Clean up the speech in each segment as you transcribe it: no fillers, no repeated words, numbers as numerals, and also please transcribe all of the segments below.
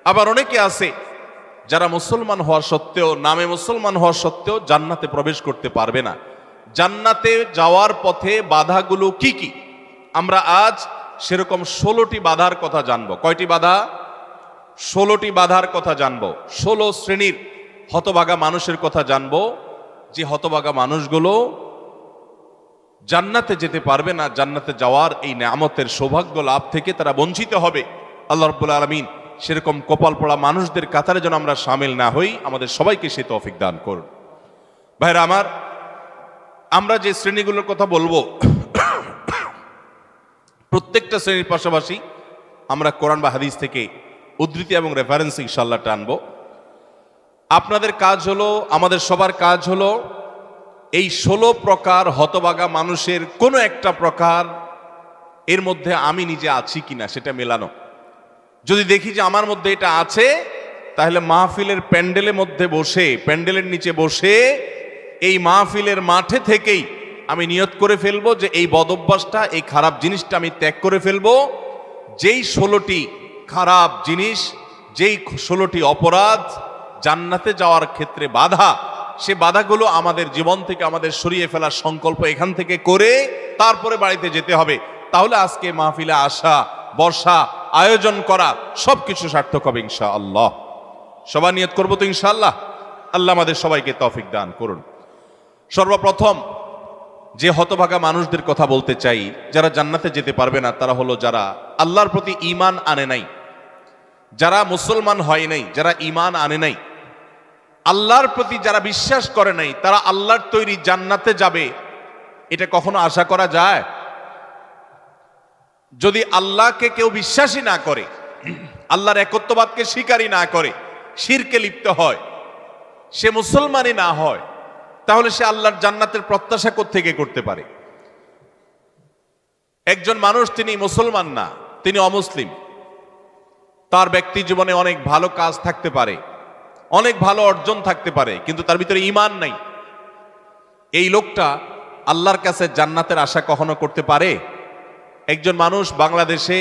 আবার অনেকে আছে যারা মুসলমান হওয়া সত্ত্বেও, নামে মুসলমান হওয়া সত্ত্বেও জান্নাতে প্রবেশ করতে পারবে না। জান্নাতে যাওয়ার পথে বাধাগুলো কি কি, আমরা আজ সেরকম 16টি বাধার কথা জানবো। কয়টি বাধা? 16টি বাধার কথা জানবো। 16 শ্রেণীর হতভাগা মানুষের কথা জানবো, যে হতভাগা মানুষগুলো জান্নাতে যেতে পারবে না, জান্নাতে যাওয়ার এই নেয়ামতের সৌভাগ্য লাভ থেকে তারা বঞ্চিত হবে। আল্লাহ রাব্বুল আলামিন সেরকম কপাল পড়া মানুষদের কাতারে যেন আমরা শামিল না হই, আমাদের সবাইকে সে তৌফিক দান করুন। ভাইরা আমার, আমরা যে শ্রেণীগুলোর কথা বলবো প্রত্যেকটা শ্রেণীর পাশাপাশি আমরা কোরআন বা হাদিস থেকে উদ্ধৃতি এবং রেফারেন্স ইনশাআল্লাহ টানবো। আপনাদের কাজ হলো, আমাদের সবার কাজ হলো এই 16 প্রকার হতভাগা মানুষের কোনো একটা প্রকার এর মধ্যে আমি নিজে আছি কিনা সেটা মেলানো। যদি দেখি যে আমার মধ্যে এটা আছে, তাহলে মাহফিলের প্যান্ডেলের মধ্যে বসে, প্যান্ডেলের নিচে বসে এই মাহফিলের মাঠে থেকেই আমি নিয়ত করে ফেলবো যে এই বদঅভ্যাসটা, এই খারাপ জিনিসটা আমি ত্যাগ করে ফেলবো। যেই 16টি খারাপ জিনিস, যেই 16টি অপরাধ জান্নাতে যাওয়ার ক্ষেত্রে বাধা, সে বাধাগুলো আমাদের জীবন থেকে আমাদের সরিয়ে ফেলার সংকল্প এখান থেকে করে তারপরে বাড়িতে যেতে হবে। তাহলে আজকে মাহফিলে আসা, বর্ষা, আয়োজন করা সবকিছু সার্থক হবে ইনশাআল্লাহ। সবাই নিয়ত করবো তো ইনশাআল্লাহ। আল্লাহ আমাদের সবাইকে তৌফিক দান করুন। সর্বপ্রথম যে হতভাগা মানুষদের কথা বলতে চাই, যারা জান্নাতে যেতে পারবে না, তারা হলো যারা আল্লাহর প্রতি ঈমান আনে নাই, যারা মুসলমান হয় নাই, যারা ঈমান আনে নাই, আল্লাহর প্রতি যারা বিশ্বাস করে নাই, তারা আল্লাহর তৈরি জান্নাতে যাবে এটা কখনো আশা করা যায়? যদি আল্লাহকে কেউ বিশ্বাসই না করে, আল্লাহর একত্ববাদকে স্বীকারই না করে, শিরকে লিপ্ত হয়, সে মুসলমানই না হয়, তাহলে সে আল্লাহর জান্নাতের প্রত্যাশা কোত্থেকে করতে পারে? একজন মানুষ তিনি মুসলমান না, তিনি অমুসলিম, তার ব্যক্তি জীবনে অনেক ভালো কাজ থাকতে পারে, অনেক ভালো অর্জন থাকতে পারে, কিন্তু তার ভিতরে ঈমান নাই। এই লোকটা আল্লাহর কাছে জান্নাতের আশা কখনো করতে পারে? একজন মানুষ বাংলাদেশে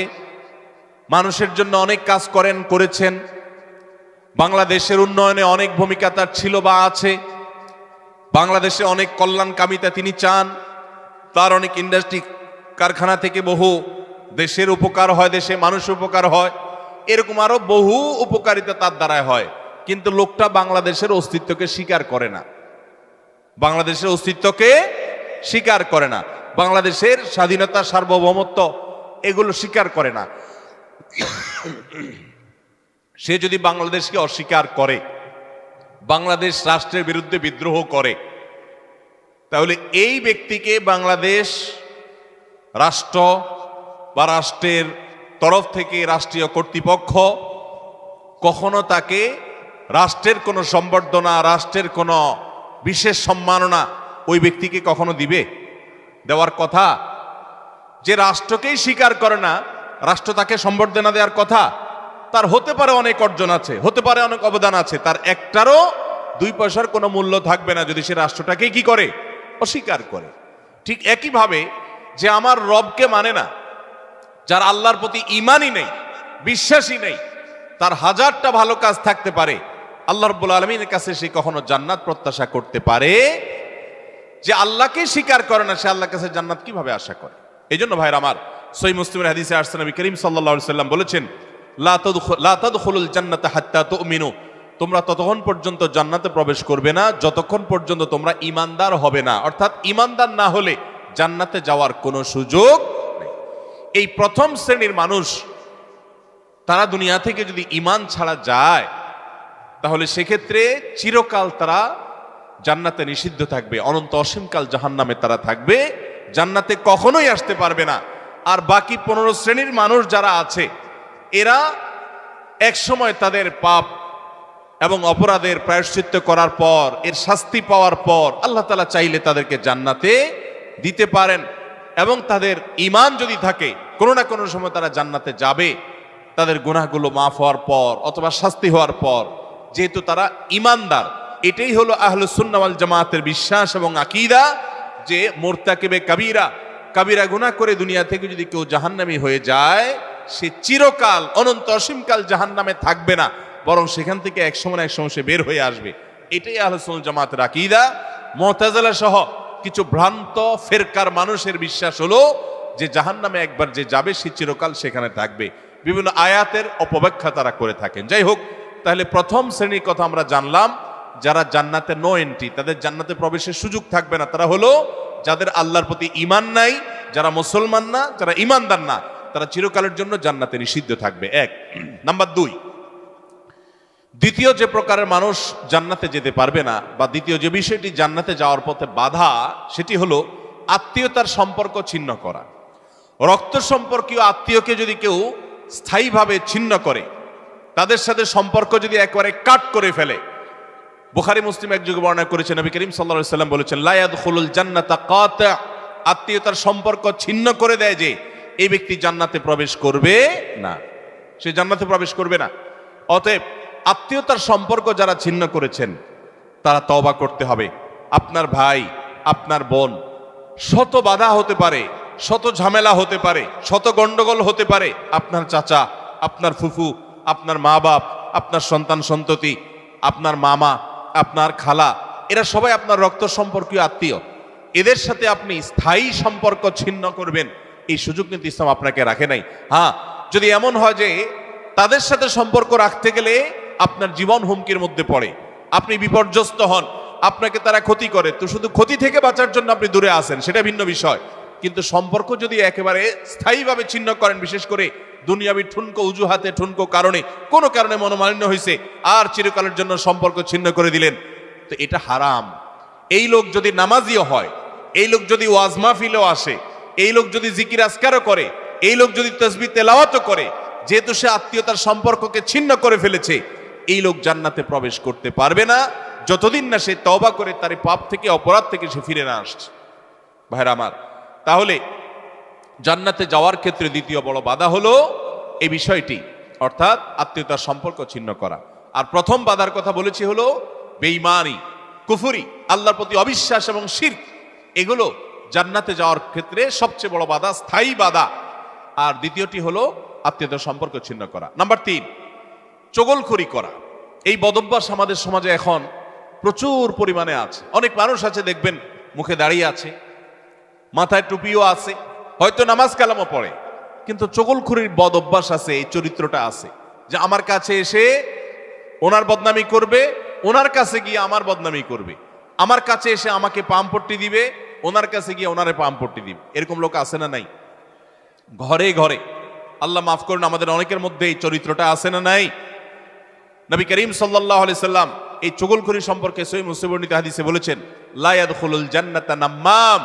মানুষের জন্য অনেক কাজ করেছেন, বাংলাদেশের উন্নয়নে অনেক ভূমিকা তার ছিল বা আছে, বাংলাদেশে অনেক কল্যাণকামিতা তিনি চান, তার অনেক ইন্ডাস্ট্রি কারখানা থেকে বহু দেশের উপকার হয়, দেশে মানুষের উপকার হয়, এরকম আরো বহু উপকারিতা তার দ্বারায় হয়। কিন্তু লোকটা বাংলাদেশের অস্তিত্বকে স্বীকার করে না, বাংলাদেশের অস্তিত্বকে স্বীকার করে না, বাংলাদেশের স্বাধীনতা, সার্বভৌমত্ব এগুলো স্বীকার করে না। সে যদি বাংলাদেশকে অস্বীকার করে, বাংলাদেশ রাষ্ট্রের বিরুদ্ধে বিদ্রোহ করে, তাহলে এই ব্যক্তিকে বাংলাদেশ রাষ্ট্র বা রাষ্ট্রের তরফ থেকে রাষ্ট্রীয় কর্তৃপক্ষ কখনো তাকে রাষ্ট্রের কোনো সম্বর্ধনা, রাষ্ট্রের কোনো বিশেষ সম্মাননা ওই ব্যক্তিকে কখনো দিবে? দেওয়ার কথা। যে রাষ্ট্রকেই স্বীকার করে না, রাষ্ট্র তাকে সম্বর্ধনা দেওয়ার কথা? তার হতে পারে অনেক অর্জন আছে, হতে পারে অনেক অবদান আছে, তার একটারও 2 পয়সার কোনো মূল্য থাকবে না যদি সে রাষ্ট্রটাকে কি করে? অস্বীকার করে। ঠিক একইভাবে যে আমার রবকে মানে না, যার আল্লাহর প্রতি ঈমানই নেই, বিশ্বাসই নেই, তার হাজারটা ভালো কাজ থাকতে পারে, আল্লাহ রাব্বুল আলামিনের কাছে সে কখনো জান্নাত প্রত্যাশা করতে পারে? যে আল্লাহকে স্বীকার করে না, সে আল্লাহর কাছে জান্নাত কিভাবে আশা করে? এই জন্য ভাইরা আমার, সহিহ মুসলিমের হাদিসে আসছে, নবী করিম সাল্লাল্লাহু আলাইহি সাল্লাম বলেছেন, লা তাদখুলুল জান্নাতা হাত্তা তুমিনু, তোমরা ততক্ষণ পর্যন্ত জান্নাতে প্রবেশ করবে না যতক্ষণ পর্যন্ত তোমরা ঈমানদার হবে না। অর্থাৎ ঈমানদার না হলে জান্নাতে যাওয়ার কোনো সুযোগ নেই। এই প্রথম শ্রেণীর মানুষ, তারা দুনিয়া থেকে যদি ঈমান ছাড়া যায়, তাহলে সেক্ষেত্রে চিরকাল তারা জান্নাতে নিষিদ্ধ থাকবে, অনন্ত অসীমকাল জাহান্নামে তারা থাকবে, জান্নাতে কখনোই আসতে পারবে না। আর বাকি 15 শ্রেণীর মানুষ যারা আছে, এরা এক সময় তাদের পাপ এবং অপরাধের প্রায়শ্চিত্ত করার পর, এর শাস্তি পাওয়ার পর আল্লাহ তাআলা চাইলে তাদেরকে জান্নাতে দিতে পারেন, এবং তাদের ঈমান যদি থাকে কোনো না কোনো সময় তারা জান্নাতে যাবে, তাদের গুনাহগুলো মাফ হওয়ার পর অথবা শাস্তি হওয়ার পর, যেহেতু তারা ঈমানদার। এটাই হলো আহলুস সুন্নাহ ওয়াল জামাতের বিশ্বাস এবং আকীদা, যে মুরতাকিবে কাবীরা, কাবীরা গুনাহ করে দুনিয়া থেকে যদি কেউ জাহান্নামী হয়ে যায়, সে চিরকাল অনন্ত অসীমকাল জাহান্নামে থাকবে না, বরং সেখান থেকে এক সময় সে বের হয়ে আসবে। এটাই আহলে সুন্নাত জামাতের আকীদা। মুতাজিলা সহ কিছু ভ্রান্ত ফেরকার মানুষের বিশ্বাস হলো যে জাহান্নামে একবার যে যাবে সে চিরকাল সেখানে থাকবে। বিভিন্ন আয়াতের অপব্যাখ্যা তারা করে থাকেন। যাই হোক, তাহলে প্রথম শ্রেণীর কথা আমরা জানলাম, যারা জান্নাতে নো এন্ট্রি, তাদের জান্নাতে প্রবেশের সুযোগ থাকবে না, তারা হলো যাদের আল্লাহর প্রতি ঈমান নাই, যারা মুসলমান না, যারা ঈমানদার না, তারা চিরকালের জন্য জান্নাতে নিষিদ্ধ থাকবে। এক নাম্বার 2, দ্বিতীয় যে প্রকারের মানুষ জান্নাতে যেতে পারবে না, বা দ্বিতীয় যে বিষয়টি জান্নাতে যাওয়ার পথে বাধা, সেটি হলো আত্মীয়তার সম্পর্ক ছিন্ন করা। রক্ত সম্পর্কীয় আত্মীয়কে যদি কেউ স্থায়ীভাবে ছিন্ন করে, তাদের সাথে সম্পর্ক যদি একেবারে কাট করে ফেলে, বুখারী মুসলিম এক যুগে বর্ণনা করেছেন, নবী করিম সাল্লাল্লাহু আলাইহি ওয়াসাল্লাম বলেছেন, লা ইয়াদখুলুল জান্নাতা কাতি', আত্মীয়তার সম্পর্ক ছিন্ন করে দেয় যে এই ব্যক্তি জান্নাতে প্রবেশ করবে না, সে জান্নাতে প্রবেশ করবে না। অতএব আত্মীয়তার সম্পর্ক যারা ছিন্ন করেছেন তারা তওবা করতে হবে। আপনার ভাই, আপনার বোন, শত বাধা হতে পারে, শত ঝামেলা হতে পারে, শত গন্ডগোল হতে পারে, আপনার চাচা, আপনার ফুফু, আপনার মা বাপ, আপনার সন্তান সন্ততি, আপনার মামা, আপনার খালা, এরা সবাই আপনার রক্ত সম্পর্কীয় আত্মীয়। এদের সাথে আপনি স্থায়ী সম্পর্ক ছিন্ন করবেন, এই সুযোগ কিন্তু ইসলাম আপনাকে রাখে নাই। হ্যাঁ, যদি এমন হয় যে তাদের সাথে সম্পর্ক রাখতে গেলে আপনার জীবন হুমকির মধ্যে পড়ে, আপনি বিপর্যস্ত হন, আপনাকে তারা ক্ষতি করে, তো শুধু ক্ষতি থেকে বাঁচার জন্য আপনি দূরে আসেন, সেটা ভিন্ন বিষয়। কিন্তু সম্পর্ক যদি একেবারে স্থায়ীভাবে ছিন্ন করেন, বিশেষ করে দুনিয়াবি ঠুনকো অজুহাতে, ঠুনকো কারণে, কোনো কারণে মনোমালিন্য হয়েছে, আর চিরকালের জন্য সম্পর্ক ছিন্ন করে দিলেন, তো এটা হারাম। এই লোক যদি নামাজিও হয়, এই লোক যদি ওয়াজ মাহফিলেও আসে, এই লোক যদি জিকির আজকারও করে, এই লোক যদি তাসবিহ তেলাওয়াতও করে, যেহেতু সে আত্মীয়তার সম্পর্ককে ছিন্ন করে ফেলেছে, এই লোক জান্নাতে প্রবেশ করতে পারবে না যতদিন না সে তওবা করে তার পাপ থেকে, অপরাধ থেকে সে ফিরে না আসছে। ভাইরা আমার, তাহলে জান্নাতে যাওয়ার ক্ষেত্রে দ্বিতীয় বড় বাধা হলো এই বিষয়টি, অর্থাৎ আত্মীয়তার সম্পর্ক ছিন্ন করা। আর প্রথম বাধার কথা বলেছি হলো বেঈমানি, কুফরি, আল্লাহর প্রতি অবিশ্বাস এবং শিরক, এগুলো জান্নাতে যাওয়ার ক্ষেত্রে সবচেয়ে বড় বাধা, স্থায়ী বাধা। আর দ্বিতীয়টি হলো আত্মীয়তার সম্পর্ক ছিন্ন করা। নাম্বার 3, চগলখড়ি করা। এই বদভ্যাস আমাদের সমাজে এখন প্রচুর পরিমাণে আছে। অনেক মানুষ আছে দেখবেন মুখে দাঁড়িয়ে আছে, মাথায় টুপিও আছে, হয়তো নামাজ কালামও পড়ে, কিন্তু চগলখড়ির বদ অভ্যাস আছে, এই চরিত্রটা আছে যে আমার কাছে এসে ওনার বদনামি করবে, ওনার কাছে গিয়ে আমার বদনামি করবে, আমার কাছে এসে আমাকে পামপট্টি দিবে, ওনার কাছে গিয়ে ওনারে পামপট্টি দিবে। এরকম লোক আছে না নাই? ঘরে ঘরে, আল্লাহ মাফ করুন, আমাদের অনেকের মধ্যে এই চরিত্রটা আছে না নাই? নবী করিম সাল্লাল্লাহু আলাইহি সাল্লাম এই চগলখড়ি সম্পর্কে সহিহ মুসলিম বর্ণিত হাদিসে বলেছেন, লা ইয়াদখুলুল জান্নাতা নাম্মাম,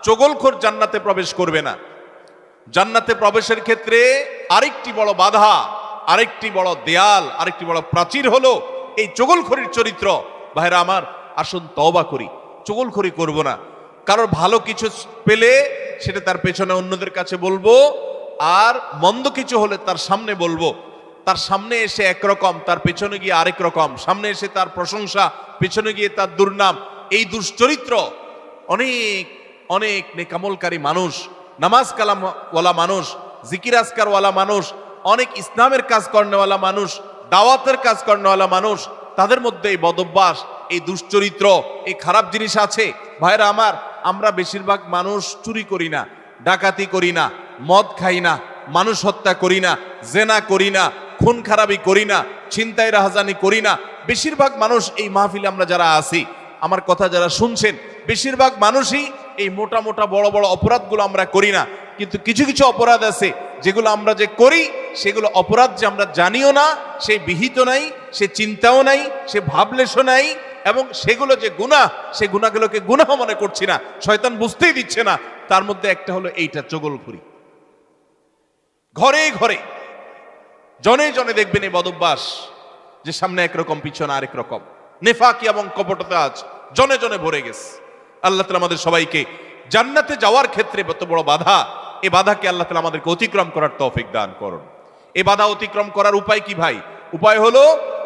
চগলখোর জান্নাতে প্রবেশ করবে না। জান্নাতে প্রবেশের ক্ষেত্রে আরেকটি বড় বাধা, আরেকটি বড় দেয়াল, আরেকটি বড় প্রাচীর হলো এই চগলখড়ির চরিত্র। ভাইরা আমার, আসুন তওবা করি, চগলখড়ি করব না। কারোর ভালো কিছু পেলে সেটা তার পেছনে অন্যদের কাছে বলবো, আর মন্দ কিছু হলে তার সামনে বলবো। তার সামনে এসে একরকম, তার পেছনে গিয়ে আরেক রকম, সামনে এসে তার প্রশংসা, পেছনে গিয়ে তার দুর্নাম। এই দুশ্চরিত্র অনেক অনেক নেকামলকারী মানুষ, নামাজ কালামওয়ালা মানুষ, জিকির আজকারওয়ালা মানুষ, অনেক ইসলামের কাজ করেনওয়ালা মানুষ, দাওয়াতের কাজ করেনওয়ালা মানুষ, তাদের মধ্যে এই বদভ্যাস, এই দুশ্চরিত্র, এই খারাপ জিনিস আছে। ভাইরা আমার, আমরা বেশিরভাগ মানুষ চুরি করি না, ডাকাতি করি না, মদ খাই না, মানুষ হত্যা করি না, জেনা করি না, খুন খারাপি করি না, ছিনতাই রাহাজানি করি না। বেশিরভাগ মানুষ এই মাহফিলে আমরা যারা আছি, আমার কথা যারা শুনছেন, বেশিরভাগ মানুষই এই মোটা মোটা বড় বড় অপরাধগুলো আমরা করি না। কিন্তু কিছু কিছু অপরাধ আছে যেগুলো আমরা যে করি, সেগুলো অপরাধ যে আমরা জানিও না, সে বিহিত নাই, সে চিন্তাও নাই, সে ভাবলেশও নাই, এবং সেগুলো যে গুনাহ, সে গুনাহগুলোকে গুনাহ মনে করছি না, শয়তান বুঝতেই দিচ্ছে না। তার মধ্যে একটা হলো এইটা, চগলখড়ি। ঘরে ঘরে, জনে জনে দেখবেন এই বদভ্যাস, যে সামনে একরকম, পিছনে আরেক রকম, নেফাকি এবং কপটতা আজ জনে জনে ভরে গেছে। আল্লাহ তাআলা আমাদের সবাইকে জান্নাতে যাওয়ার ক্ষেত্রে এত বড় বাধা, এই বাধাকে আল্লাহ তাআলা আমাদেরকে অতিক্রম করার তৌফিক দান করুন। এই বাধা অতিক্রম করার উপায় কি ভাই? উপায় হলো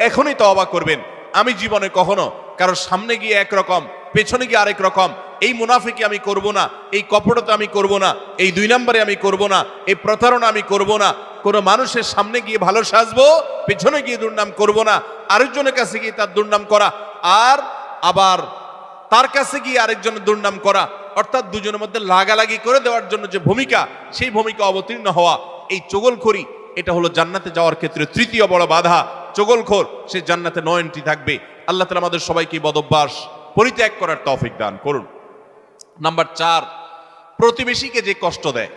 এখনই তওবা করবেন। আমি জীবনে কখনো কারোর সামনে গিয়ে একরকম, পেছনে গিয়ে আরেক রকম, এই মুনাফিকি আমি করব না, এই কপটতা আমি করব না, এই 2 নম্বরে আমি করব না, এই প্রতারণা আমি করব না, কোনো মানুষের সামনে গিয়ে ভালো সাজবো, পেছনে গিয়ে দুর্নাম করব না, আরেকজনের কাছে গিয়ে তার দুর্নাম করা, আর আবার তার কাছে গিয়ে আরেকজনের দুর্নাম করা, অর্থাৎ দুজনের মধ্যে লাগালাগি করে দেওয়ার জন্য যে ভূমিকা, সেই ভূমিকা অবতীর্ণ হওয়া, এই চগলখড়ি, এটা হলো জান্নাতে যাওয়ার ক্ষেত্রে তৃতীয় বড় বাধা। চগলখোর সে জান্নাতে নো এন্ট্রি থাকবে। আল্লাহ তাআলা আমাদের সবাইকে বদঅভ্যাস পরিত্যাগ করার তৌফিক দান করুন। নাম্বার 4, প্রতিবেশীকে যে কষ্ট দেয়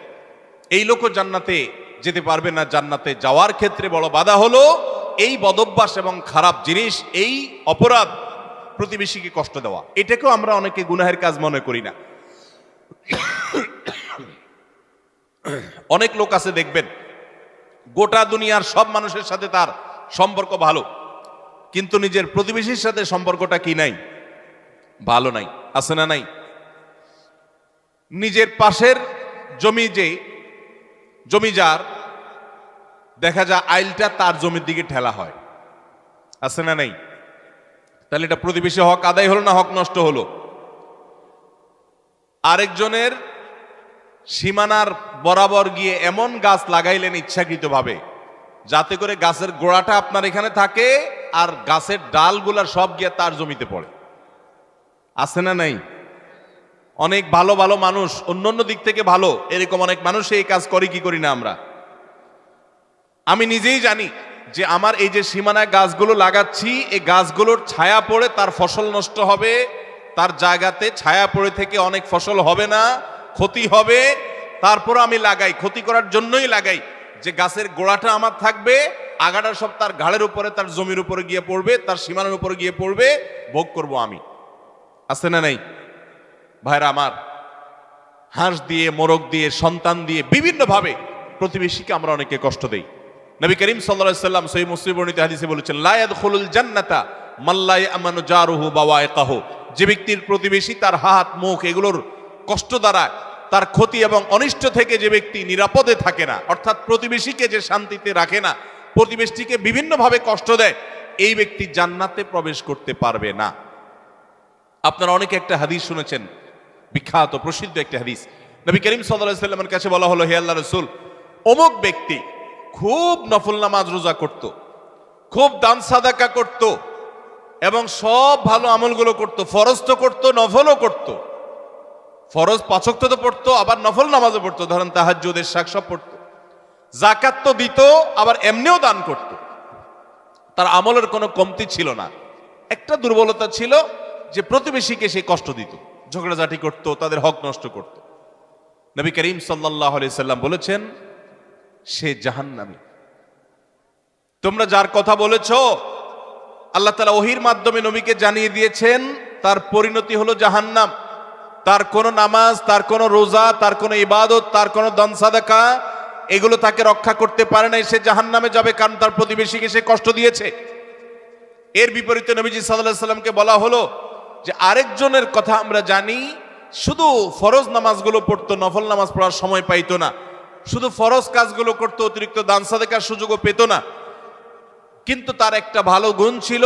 এই লোকও জান্নাতে যেতে পারবে না। জান্নাতে যাওয়ার ক্ষেত্রে বড় বাধা হলো এই বদঅভ্যাস এবং খারাপ জিনিস, এই অপরাধ, প্রতিবেশীকে কষ্ট দেওয়া। এটাকেও আমরা অনেকে গুনাহের কাজ মনে করি না। অনেক লোক আছে দেখবেন গোটা দুনিয়ার সব মানুষের সাথে তার সম্পর্ক ভালো, কিন্তু নিজের প্রতিবেশীর সাথে সম্পর্কটা কি নাই? ভালো নাই। আছে না নাই? নিজের পাশের জমি যার, দেখা যায় আইলটা তার জমির দিকে ঠেলা হয়। আছে না নাই? তাহলে এটা প্রতিবেশী হক আদায় হলো না হক নষ্ট হলো? আরেকজনের সীমানার বরাবর গিয়ে এমন গাছ লাগাইলেন ইচ্ছাকৃতভাবে যাতে করে গাছের গোড়াটা আপনার এখানে থাকে আর গাছের ডালগুলা সব গিয়ে তার জমিতে পড়ে। আছে না নাই? অনেক ভালো ভালো মানুষ, অন্যান্য দিক থেকে ভালো, এরকম অনেক মানুষ এই কাজ করে কি করি না আমরা? আমি নিজেই জানি যে আমার এই যে সীমানায় গাছগুলো লাগাচ্ছি, এই গাছগুলোর ছায়া পড়ে তার ফসল নষ্ট হবে, তার জায়গাতে ছায়া পড়ে থেকে অনেক ফসল হবে না, ক্ষতি হবে। তারপর আমি লাগাই, ক্ষতি করার জন্যই লাগাই, যে গাছের গোড়াটা আমার থাকবে, আগাটা সব তার ঘাড়ের উপরে, তার জমির উপরে গিয়ে পড়বে, তার সীমানার উপরে গিয়ে পড়বে, ভোগ করব আমি। আছে না নাই? ভাইরা আমার, হাঁস দিয়ে, মোরগ দিয়ে, সন্তান দিয়ে বিভিন্ন ভাবে প্রতিবেশীকে আমরা অনেকে কষ্ট দেই। নবী করিম সাল্লাল্লাহু আলাইহি ওয়াসাল্লাম সহিহ মুসলিম বর্ণিত হাদিসে বলেছেন, লা ইয়াদখুলুল জান্নাতা মান লা ইয়ামানু জারুহু বাওয়াইকাহু। যে ব্যক্তির প্রতিবেশী তার হাত, মুখ এগুলোর কষ্ট দ্বারা, তার ক্ষতি এবং অনিষ্ট থেকে যে ব্যক্তি নিরাপদে থাকে না, অর্থাৎ প্রতিবেশীকে যে শান্তিতে রাখে না, প্রতিবেশীকে বিভিন্নভাবে কষ্ট দেয়, এই ব্যক্তি জান্নাতে প্রবেশ করতে পারবে না। আপনারা অনেকে একটা হাদিস শুনেছেন, বিখ্যাত প্রসিদ্ধ একটা হাদিস। নবী করিম সাল্লাল্লাহু আলাইহি ওয়াসাল্লামের কাছে বলা হলো, হে আল্লাহর রাসূল, অমুক ব্যক্তি খুব নফল নামাজ রোজা করত, খুব দান সাদাকা করত এবং সব ভালো আমলগুলো করত, ফরজ তো করত, নফলও করত। ফরজ 5 ওয়াক্ত তো পড়তো, আবার নফল নামাজও পড়তো, ধরেন তাহাজ্জুদ, ইশরাক সব পড়তো, যাকাত তো দিত, আবার এমনিও দান করত। তার আমলের কোনো কমতি ছিল না। একটা দুর্বলতা ছিল যে প্রতিবেশীকে সে কষ্ট দিত, ঝগড়াঝাটি করত, তাদের হক নষ্ট করত। নবী করিম সাল্লাল্লাহু আলাইহি সাল্লাম বলেছেন, সে জাহান্নামী। তোমরা যার কথা বলেছো, আল্লাহ তাআলা ওহীর মাধ্যমে নবীকে জানিয়ে দিয়েছেন তার পরিণতি হলো জাহান্নাম। তার কোনো নামাজ, তার কোনো রোজা, তার কোনো ইবাদত, তার কোনো দান সাদাকা এগুলো তাকে রক্ষা করতে পারে না, সে জাহান্নামে যাবে, কারণ তার প্রতিবেশীকে সে কষ্ট দিয়েছে। এর বিপরীতে নবীজি সাল্লাল্লাহু আলাইহি সাল্লামকে বলা হলো যে আরেকজনের কথা আমরা জানি, শুধু ফরজ নামাজগুলো পড়তো, নফল নামাজ পড়ার সময় পাইতো না, শুধু ফরজ কাজগুলো করতো, অতিরিক্ত দান সাদাকার সুযোগও পেত না, কিন্তু তার একটা ভালো গুণ ছিল,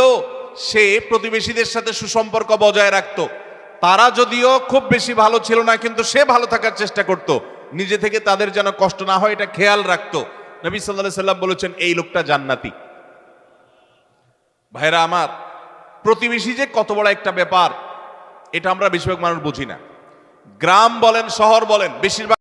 সে প্রতিবেশীদের সাথে সুসম্পর্ক বজায় রাখতো। তারা যদিও খুব বেশি ভালো ছিল না, কিন্তু সে ভালো থাকার চেষ্টা করত, নিজে থেকে তাদের যেন কষ্ট না হয় এটা খেয়াল রাখতো। নবী সাল্লাল্লাহু আলাইহি সাল্লাম বলেছেন, এই লোকটা জান্নাতি। ভাইরা আমার, প্রতিবেশী যে কত বড় একটা ব্যাপার, এটা আমরা বেশিরভাগ মানুষ বুঝি না। গ্রাম বলেন, শহর বলেন, বেশিরভাগ